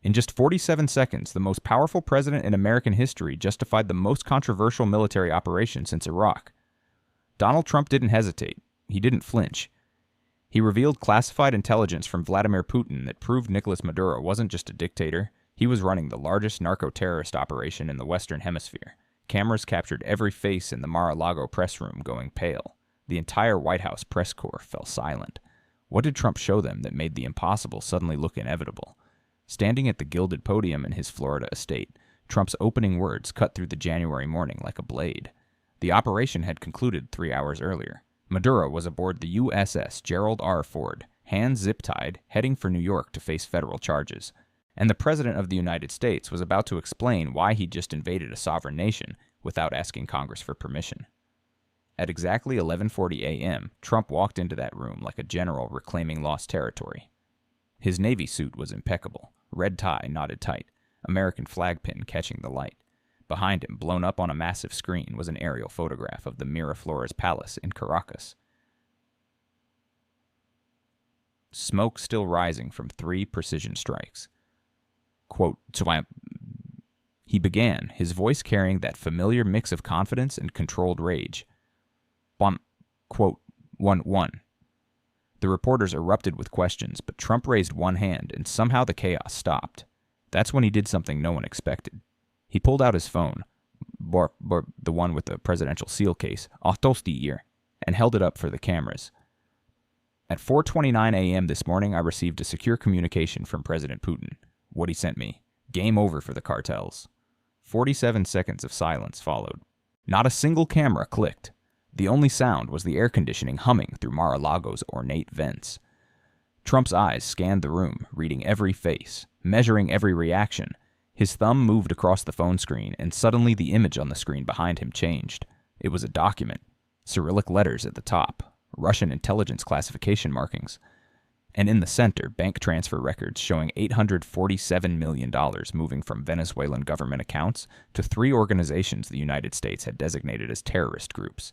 In just 47 seconds, the most powerful president in American history justified the most controversial military operation since Iraq. Donald Trump didn't hesitate. He didn't flinch. He revealed classified intelligence from Vladimir Putin that proved Nicolas Maduro wasn't just a dictator. He was running the largest narco-terrorist operation in the Western Hemisphere. Cameras captured every face in the Mar-a-Lago press room going pale. The entire White House press corps fell silent. What did Trump show them that made the impossible suddenly look inevitable? Standing at the gilded podium in his Florida estate, Trump's opening words cut through the January morning like a blade. The operation had concluded 3 hours earlier. Maduro was aboard the USS Gerald R. Ford, hands zip-tied, heading for New York to face federal charges. And the President of the United States was about to explain why he'd just invaded a sovereign nation without asking Congress for permission. At exactly 11:40 a.m., Trump walked into that room like a general reclaiming lost territory. His Navy suit was impeccable, red tie knotted tight, American flag pin catching the light. Behind him, blown up on a massive screen, was an aerial photograph of the Miraflores Palace in Caracas. Smoke still rising from 3 precision strikes. Quote, he began, his voice carrying that familiar mix of confidence and controlled rage. Quote, 1-1. The reporters erupted with questions, but Trump raised one hand, and somehow the chaos stopped. That's when he did something no one expected. He pulled out his phone, the one with the presidential seal case, audacious, and held it up for the cameras. At 4:29 a.m. this morning, I received a secure communication from President Putin. What he sent me. Game over for the cartels. 47 seconds of silence followed. Not a single camera clicked. The only sound was the air conditioning humming through Mar-a-Lago's ornate vents. Trump's eyes scanned the room, reading every face, measuring every reaction. His thumb moved across the phone screen, and suddenly the image on the screen behind him changed. It was a document. Cyrillic letters at the top, Russian intelligence classification markings. And in the center, bank transfer records showing $847 million moving from Venezuelan government accounts to 3 organizations the United States had designated as terrorist groups.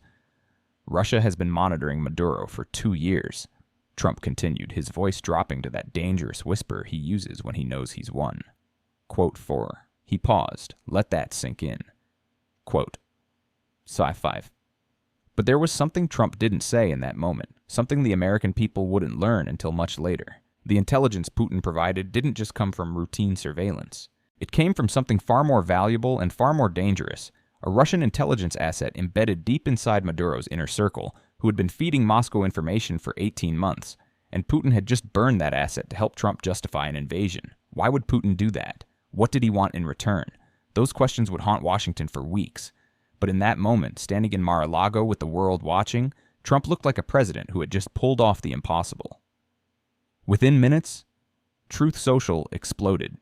Russia has been monitoring Maduro for 2 years, Trump continued, his voice dropping to that dangerous whisper he uses when he knows he's won. Quote 4. He paused. Let that sink in. Quote. Sci-5. But there was something Trump didn't say in that moment, something the American people wouldn't learn until much later. The intelligence Putin provided didn't just come from routine surveillance. It came from something far more valuable and far more dangerous, a Russian intelligence asset embedded deep inside Maduro's inner circle, who had been feeding Moscow information for 18 months, and Putin had just burned that asset to help Trump justify an invasion. Why would Putin do that? What did he want in return? Those questions would haunt Washington for weeks. But in that moment, standing in Mar-a-Lago with the world watching, Trump looked like a president who had just pulled off the impossible. Within minutes, Truth Social exploded.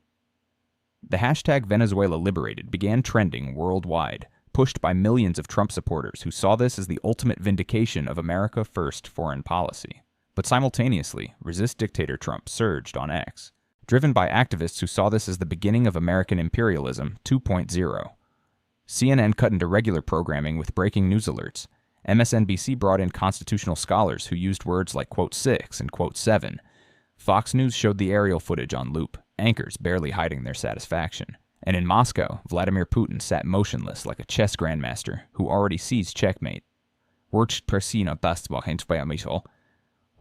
The hashtag Venezuela Liberated began trending worldwide, pushed by millions of Trump supporters who saw this as the ultimate vindication of America First foreign policy. But simultaneously, Resist Dictator Trump surged on X, driven by activists who saw this as the beginning of American imperialism 2.0. CNN cut into regular programming with breaking news alerts. MSNBC brought in constitutional scholars who used words like quote 6 and quote 7. Fox News showed the aerial footage on loop, anchors barely hiding their satisfaction. And in Moscow, Vladimir Putin sat motionless like a chess grandmaster who already sees checkmate.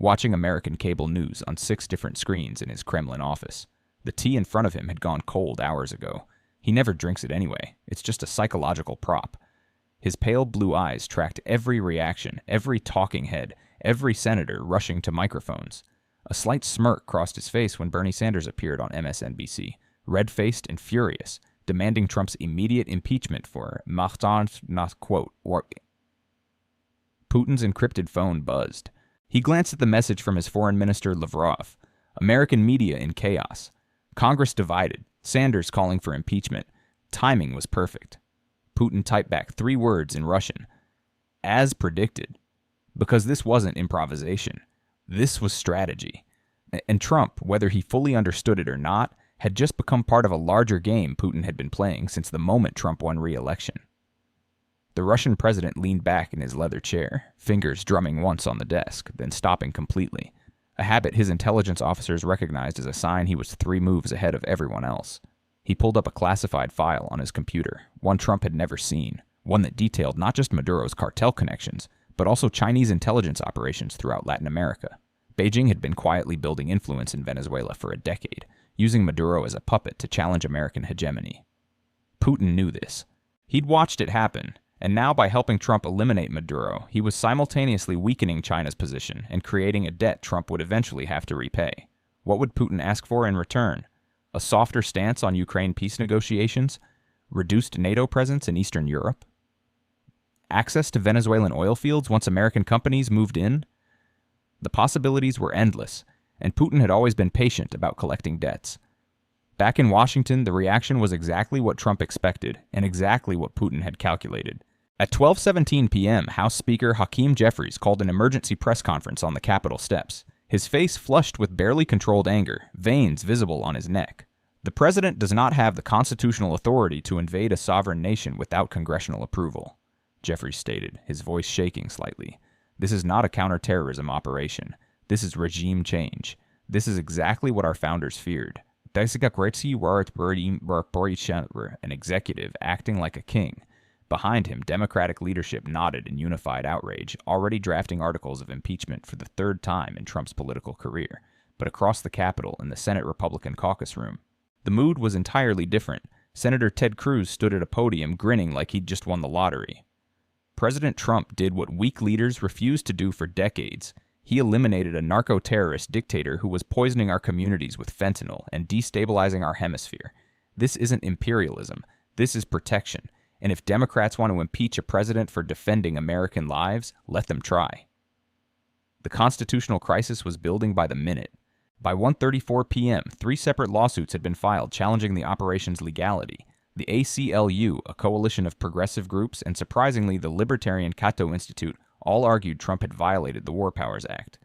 Watching American cable news on 6 different screens in his Kremlin office. The tea in front of him had gone cold hours ago. He never drinks it anyway. It's just a psychological prop. His pale blue eyes tracked every reaction, every talking head, every senator rushing to microphones. A slight smirk crossed his face when Bernie Sanders appeared on MSNBC, red-faced and furious, demanding Trump's immediate impeachment for Putin's encrypted phone buzzed. He glanced at the message from his foreign minister Lavrov. American media in chaos. Congress divided. Sanders calling for impeachment. Timing was perfect. Putin typed back 3 words in Russian. As predicted. Because this wasn't improvisation. This was strategy. And Trump, whether he fully understood it or not, had just become part of a larger game Putin had been playing since the moment Trump won re-election. The Russian president leaned back in his leather chair, fingers drumming once on the desk, then stopping completely. a habit his intelligence officers recognized as a sign he was 3 moves ahead of everyone else. He pulled up a classified file on his computer, one Trump had never seen, one that detailed not just Maduro's cartel connections, but also Chinese intelligence operations throughout Latin America. Beijing had been quietly building influence in Venezuela for a decade, using Maduro as a puppet to challenge American hegemony. Putin knew this. He'd watched it happen, and now by helping Trump eliminate Maduro, he was simultaneously weakening China's position and creating a debt Trump would eventually have to repay. What would Putin ask for in return? A softer stance on Ukraine peace negotiations? Reduced NATO presence in Eastern Europe? Access to Venezuelan oil fields once American companies moved in? The possibilities were endless, and Putin had always been patient about collecting debts. Back in Washington, the reaction was exactly what Trump expected, and exactly what Putin had calculated. At 12:17 p.m., House Speaker Hakeem Jeffries called an emergency press conference on the Capitol steps, his face flushed with barely controlled anger, veins visible on his neck. The president does not have the constitutional authority to invade a sovereign nation without congressional approval, Jeffries stated, his voice shaking slightly. This is not a counterterrorism operation. This is regime change. This is exactly what our founders feared. An executive acting like a king. Behind him, Democratic leadership nodded in unified outrage, already drafting articles of impeachment for the 3rd time in Trump's political career. But across the Capitol, in the Senate Republican caucus room, the mood was entirely different. Senator Ted Cruz stood at a podium grinning like he'd just won the lottery. President Trump did what weak leaders refused to do for decades. He eliminated a narco-terrorist dictator who was poisoning our communities with fentanyl and destabilizing our hemisphere. This isn't imperialism. This is protection. And if Democrats want to impeach a president for defending American lives, let them try. The constitutional crisis was building by the minute. By 1:34 p.m., 3 separate lawsuits had been filed challenging the operation's legality. The ACLU, a coalition of progressive groups, and surprisingly the libertarian Cato Institute all argued Trump had violated the War Powers Act.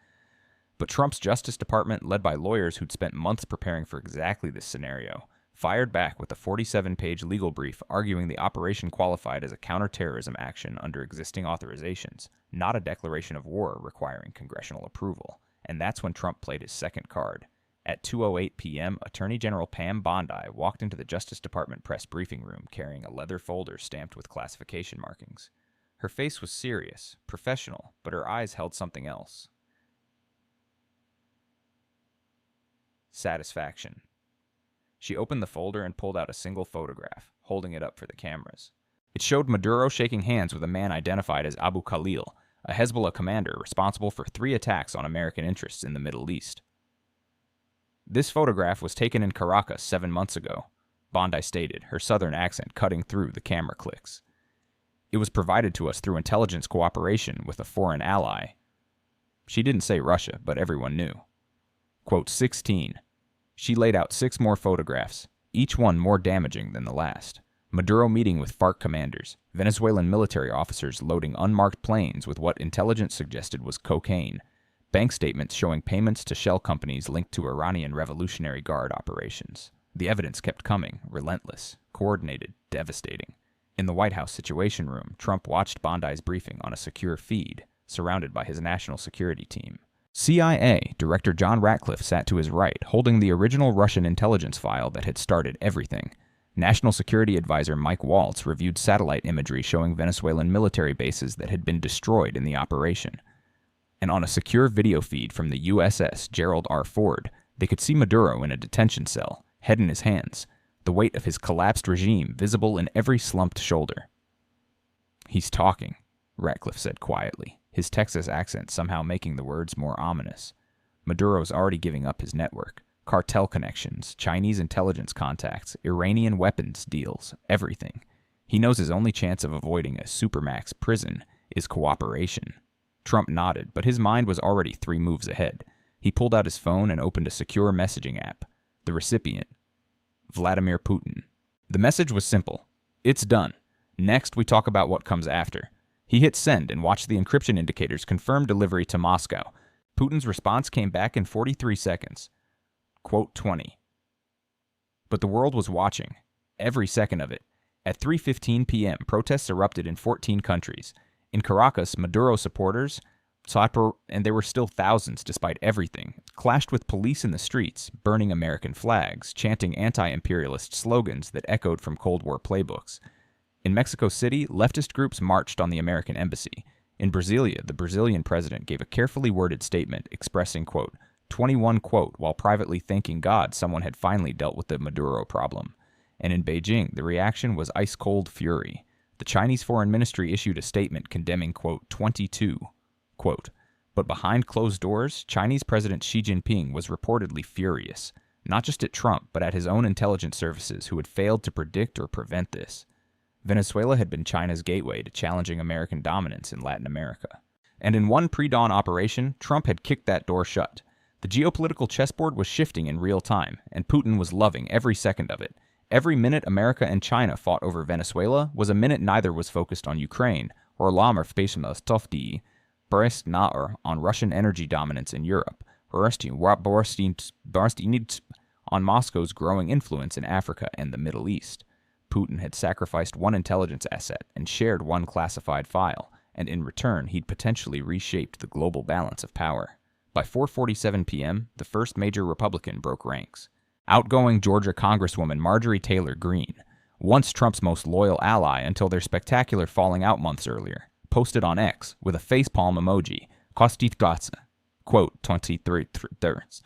But Trump's Justice Department, led by lawyers who'd spent months preparing for exactly this scenario, fired back with a 47-page legal brief arguing the operation qualified as a counterterrorism action under existing authorizations, not a declaration of war requiring congressional approval. And that's when Trump played his second card. At 2:08 p.m., Attorney General Pam Bondi walked into the Justice Department press briefing room carrying a leather folder stamped with classification markings. Her face was serious, professional, but her eyes held something else. Satisfaction. She opened the folder and pulled out a single photograph, holding it up for the cameras. It showed Maduro shaking hands with a man identified as Abu Khalil, a Hezbollah commander responsible for 3 attacks on American interests in the Middle East. This photograph was taken in Caracas 7 months ago, Bondi stated, her southern accent cutting through the camera clicks. It was provided to us through intelligence cooperation with a foreign ally. She didn't say Russia, but everyone knew. Quote 16. She laid out 6 more photographs, each one more damaging than the last. Maduro meeting with FARC commanders, Venezuelan military officers loading unmarked planes with what intelligence suggested was cocaine, bank statements showing payments to shell companies linked to Iranian Revolutionary Guard operations. The evidence kept coming, relentless, coordinated, devastating. In the White House Situation Room, Trump watched Bondi's briefing on a secure feed, surrounded by his national security team. CIA Director John Ratcliffe sat to his right, holding the original Russian intelligence file that had started everything. National Security Advisor Mike Waltz reviewed satellite imagery showing Venezuelan military bases that had been destroyed in the operation. And on a secure video feed from the USS Gerald R. Ford, they could see Maduro in a detention cell, head in his hands, the weight of his collapsed regime visible in every slumped shoulder. "He's talking," Ratcliffe said quietly, his Texas accent somehow making the words more ominous. Maduro's already giving up his network. Cartel connections, Chinese intelligence contacts, Iranian weapons deals, everything. He knows his only chance of avoiding a supermax prison is cooperation. Trump nodded, but his mind was already 3 moves ahead. He pulled out his phone and opened a secure messaging app. The recipient, Vladimir Putin. The message was simple. It's done. Next, we talk about what comes after. He hit send and watched the encryption indicators confirm delivery to Moscow. Putin's response came back in 43 seconds. Quote 20. But the world was watching. Every second of it. At 3:15 p.m., protests erupted in 14 countries. In Caracas, Maduro supporters, And there were still thousands despite everything, clashed with police in the streets, burning American flags, chanting anti-imperialist slogans that echoed from Cold War playbooks. In Mexico City, leftist groups marched on the American embassy. In Brasilia, the Brazilian president gave a carefully worded statement expressing, quote, 21, quote, while privately thanking God someone had finally dealt with the Maduro problem. And in Beijing, the reaction was ice-cold fury. The Chinese Foreign Ministry issued a statement condemning, quote, 22, quote, but behind closed doors, Chinese President Xi Jinping was reportedly furious, not just at Trump, but at his own intelligence services who had failed to predict or prevent this. Venezuela had been China's gateway to challenging American dominance in Latin America. And in one pre-dawn operation, Trump had kicked that door shut. The geopolitical chessboard was shifting in real time, and Putin was loving every second of it. Every minute America and China fought over Venezuela was a minute neither was focused on Ukraine, or Lamar Spacemostovdi, Brest Naur on Russian energy dominance in Europe, on Moscow's growing influence in Africa and the Middle East. Putin had sacrificed one intelligence asset and shared one classified file, and in return he'd potentially reshaped the global balance of power. By 4:47 p.m., the first major Republican broke ranks. Outgoing Georgia Congresswoman Marjorie Taylor Greene, once Trump's most loyal ally until their spectacular falling out months earlier, posted on X with a facepalm emoji, Kostitgatsa, quote, 23 thirds.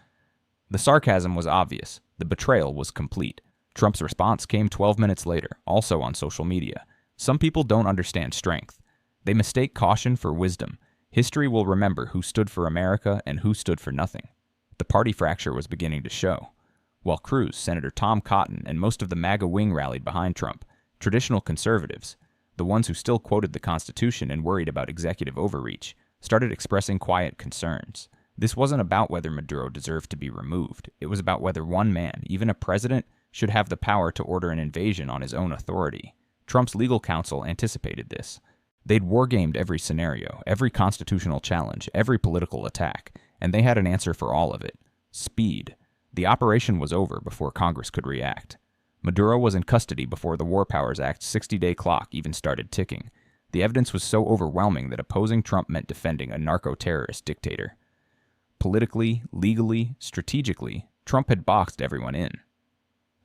The sarcasm was obvious. The betrayal was complete. Trump's response came 12 minutes later, also on social media. Some people don't understand strength. They mistake caution for wisdom. History will remember who stood for America and who stood for nothing. The party fracture was beginning to show. While Cruz, Senator Tom Cotton, and most of the MAGA wing rallied behind Trump, traditional conservatives, the ones who still quoted the Constitution and worried about executive overreach, started expressing quiet concerns. This wasn't about whether Maduro deserved to be removed. It was about whether one man, even a president, should have the power to order an invasion on his own authority. Trump's legal counsel anticipated this. They'd wargamed every scenario, every constitutional challenge, every political attack, and they had an answer for all of it. Speed. The operation was over before Congress could react. Maduro was in custody before the War Powers Act's 60-day clock even started ticking. The evidence was so overwhelming that opposing Trump meant defending a narco-terrorist dictator. Politically, legally, strategically, Trump had boxed everyone in.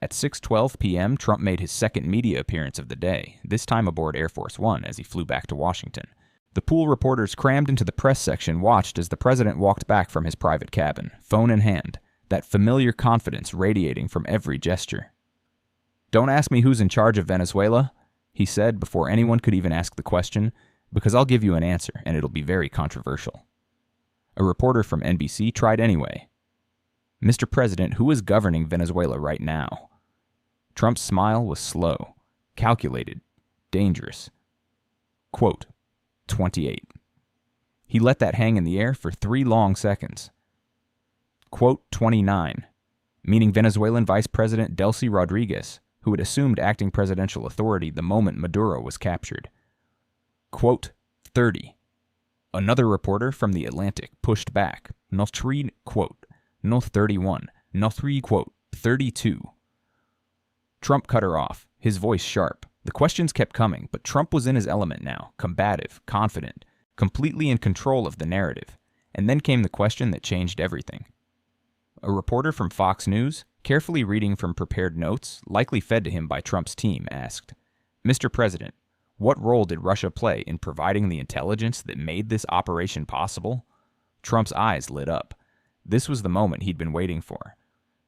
At 6:12 p.m., Trump made his second media appearance of the day, this time aboard Air Force One as he flew back to Washington. The pool reporters crammed into the press section watched as the president walked back from his private cabin, phone in hand, that familiar confidence radiating from every gesture. "Don't ask me who's in charge of Venezuela," he said before anyone could even ask the question, "because I'll give you an answer, and it'll be very controversial." A reporter from NBC tried anyway. "Mr. President, who is governing Venezuela right now?" Trump's smile was slow, calculated, dangerous. Quote, 28. He let that hang in the air for 3 long seconds. Quote, 29, meaning Venezuelan Vice President Delcy Rodriguez, who had assumed acting presidential authority the moment Maduro was captured. Quote, 30. Another reporter from The Atlantic pushed back. No 3, quote, no 31, no 3, quote, 32. Trump cut her off, his voice sharp. The questions kept coming, but Trump was in his element now, combative, confident, completely in control of the narrative. And then came the question that changed everything. A reporter from Fox News, carefully reading from prepared notes, likely fed to him by Trump's team, asked, "Mr. President, what role did Russia play in providing the intelligence that made this operation possible?" Trump's eyes lit up. This was the moment he'd been waiting for.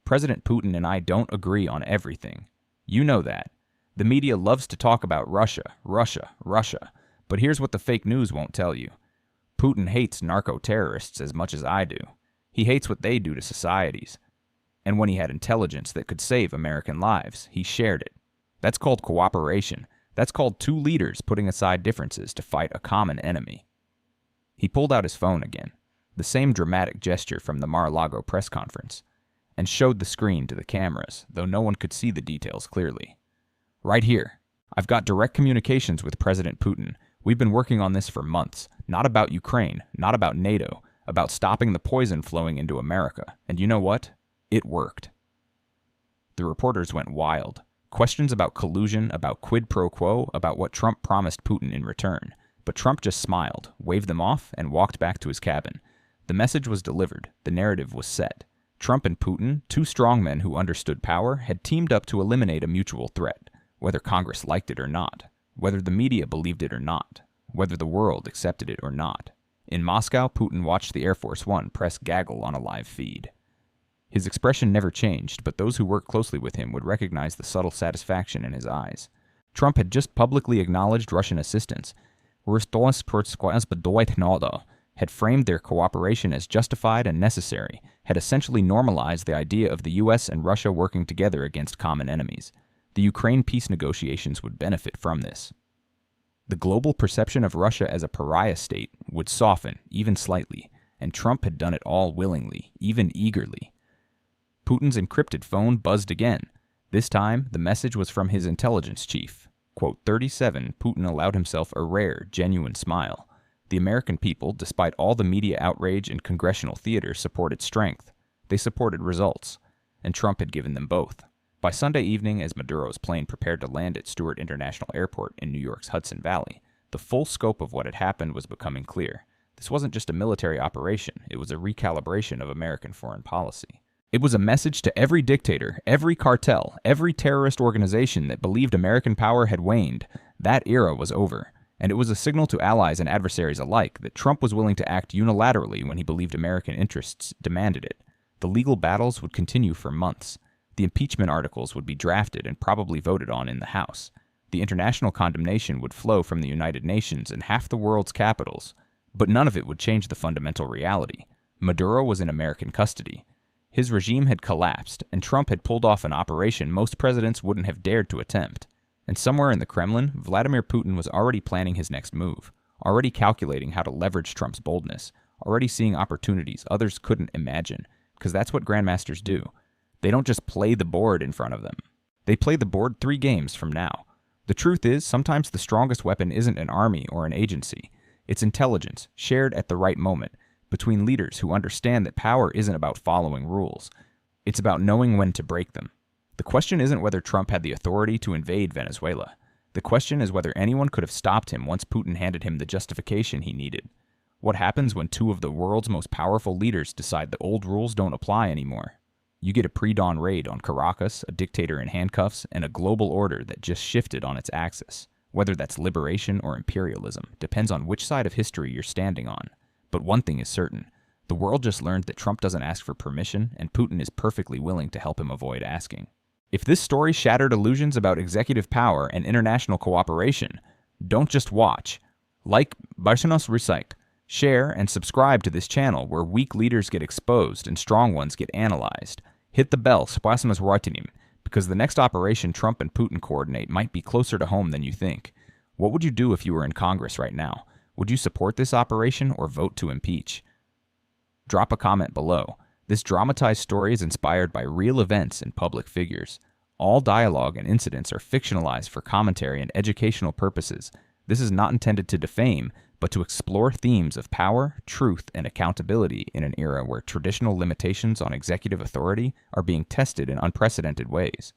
"President Putin and I don't agree on everything. You know that. The media loves to talk about Russia, Russia, Russia, but here's what the fake news won't tell you. Putin hates narco-terrorists as much as I do. He hates what they do to societies. And when he had intelligence that could save American lives, he shared it. That's called cooperation. That's called 2 leaders putting aside differences to fight a common enemy." He pulled out his phone again, the same dramatic gesture from the Mar-a-Lago press conference, and showed the screen to the cameras, though no one could see the details clearly. "Right here. I've got direct communications with President Putin. We've been working on this for months. Not about Ukraine, not about NATO, about stopping the poison flowing into America. And you know what? It worked." The reporters went wild. Questions about collusion, about quid pro quo, about what Trump promised Putin in return. But Trump just smiled, waved them off, and walked back to his cabin. The message was delivered. The narrative was set. Trump and Putin, two strongmen who understood power, had teamed up to eliminate a mutual threat, whether Congress liked it or not, whether the media believed it or not, whether the world accepted it or not. In Moscow, Putin watched the Air Force One press gaggle on a live feed. His expression never changed, but those who worked closely with him would recognize the subtle satisfaction in his eyes. Trump had just publicly acknowledged Russian assistance, had framed their cooperation as justified and necessary, had essentially normalized the idea of the U.S. and Russia working together against common enemies. The Ukraine peace negotiations would benefit from this. The global perception of Russia as a pariah state would soften, even slightly, and Trump had done it all willingly, even eagerly. Putin's encrypted phone buzzed again. This time, the message was from his intelligence chief. Quote 37, Putin allowed himself a rare, genuine smile. The American people, despite all the media outrage and congressional theater, supported strength. They supported results. And Trump had given them both. By Sunday evening, as Maduro's plane prepared to land at Stewart International Airport in New York's Hudson Valley, the full scope of what had happened was becoming clear. This wasn't just a military operation, it was a recalibration of American foreign policy. It was a message to every dictator, every cartel, every terrorist organization that believed American power had waned. That era was over. And it was a signal to allies and adversaries alike that Trump was willing to act unilaterally when he believed American interests demanded it. The legal battles would continue for months. The impeachment articles would be drafted and probably voted on in the House. The international condemnation would flow from the United Nations and half the world's capitals. But none of it would change the fundamental reality. Maduro was in American custody. His regime had collapsed, and Trump had pulled off an operation most presidents wouldn't have dared to attempt. And somewhere in the Kremlin, Vladimir Putin was already planning his next move, already calculating how to leverage Trump's boldness, already seeing opportunities others couldn't imagine, because that's what grandmasters do. They don't just play the board in front of them. They play the board 3 games from now. The truth is, sometimes the strongest weapon isn't an army or an agency. It's intelligence, shared at the right moment, between leaders who understand that power isn't about following rules. It's about knowing when to break them. The question isn't whether Trump had the authority to invade Venezuela. The question is whether anyone could have stopped him once Putin handed him the justification he needed. What happens when 2 of the world's most powerful leaders decide the old rules don't apply anymore? You get a pre-dawn raid on Caracas, a dictator in handcuffs, and a global order that just shifted on its axis. Whether that's liberation or imperialism depends on which side of history you're standing on. But one thing is certain. The world just learned that Trump doesn't ask for permission, and Putin is perfectly willing to help him avoid asking. If this story shattered illusions about executive power and international cooperation, don't just watch. Like, Barcenos Recyc, share, and subscribe to this channel where weak leaders get exposed and strong ones get analyzed. Hit the bell, because the next operation Trump and Putin coordinate might be closer to home than you think. What would you do if you were in Congress right now? Would you support this operation or vote to impeach? Drop a comment below. This dramatized story is inspired by real events and public figures. All dialogue and incidents are fictionalized for commentary and educational purposes. This is not intended to defame, but to explore themes of power, truth, and accountability in an era where traditional limitations on executive authority are being tested in unprecedented ways.